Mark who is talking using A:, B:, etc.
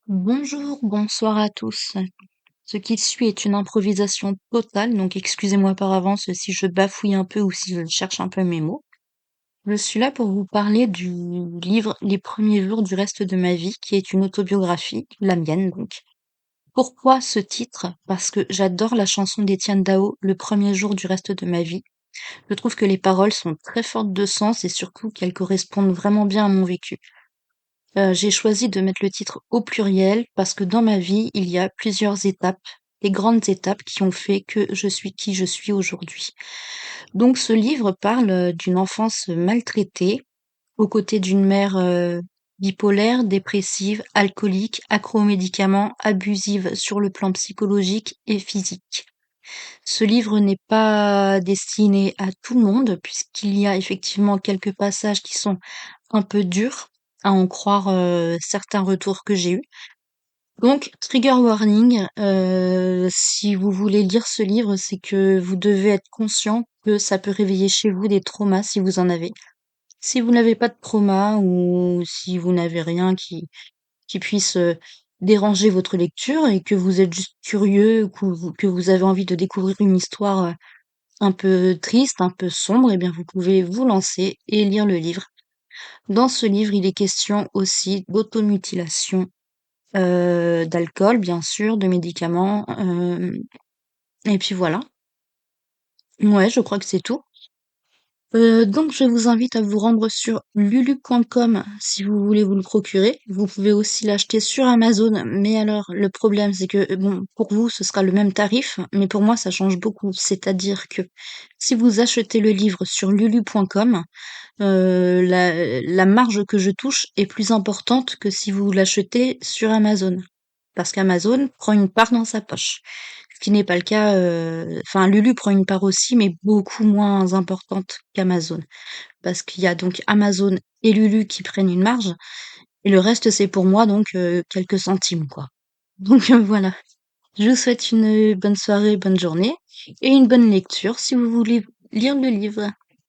A: Bonjour, bonsoir à tous. Ce qui suit est une improvisation totale, donc excusez-moi par avance si je bafouille un peu ou si je cherche un peu mes mots. Je suis là pour vous parler du livre Les premiers jours du reste de ma vie, qui est une autobiographie, la mienne donc. Pourquoi ce titre? Parce que j'adore la chanson d'Étienne Dao, Le premier jour du reste de ma vie. Je trouve que les paroles sont très fortes de sens et surtout qu'elles correspondent vraiment bien à mon vécu. J'ai choisi de mettre le titre au pluriel parce que dans ma vie, il y a plusieurs étapes, des grandes étapes qui ont fait que je suis qui je suis aujourd'hui. Donc ce livre parle, d'une enfance maltraitée, aux côtés d'une mère, bipolaire, dépressive, alcoolique, accro aux médicaments, abusive sur le plan psychologique et physique. Ce livre n'est pas destiné à tout le monde puisqu'il y a effectivement quelques passages qui sont un peu durs, à en croire, certains retours que j'ai eus. Donc trigger warning, si vous voulez lire ce livre, c'est que vous devez être conscient que ça peut réveiller chez vous des traumas si vous en avez. Si vous n'avez pas de trauma ou si vous n'avez rien qui puisse, déranger votre lecture et que vous êtes juste curieux ou que vous avez envie de découvrir une histoire, un peu triste, un peu sombre, eh bien vous pouvez vous lancer et lire le livre. Dans ce livre, il est question aussi d'automutilation, d'alcool bien sûr, de médicaments, et puis voilà. Ouais, je crois que c'est tout. Donc je vous invite à vous rendre sur lulu.com si vous voulez vous le procurer. Vous pouvez aussi l'acheter sur Amazon, mais alors le problème c'est que, bon, pour vous ce sera le même tarif, mais pour moi ça change beaucoup. C'est-à-dire que si vous achetez le livre sur lulu.com, la marge que je touche est plus importante que si vous l'achetez sur Amazon. Parce qu'Amazon prend une part dans sa poche. Ce qui n'est pas le cas, enfin Lulu prend une part aussi, mais beaucoup moins importante qu'Amazon. Parce qu'il y a donc Amazon et Lulu qui prennent une marge, et le reste c'est pour moi donc quelques centimes quoi. Donc voilà. Je vous souhaite une bonne soirée, bonne journée et une bonne lecture si vous voulez lire le livre.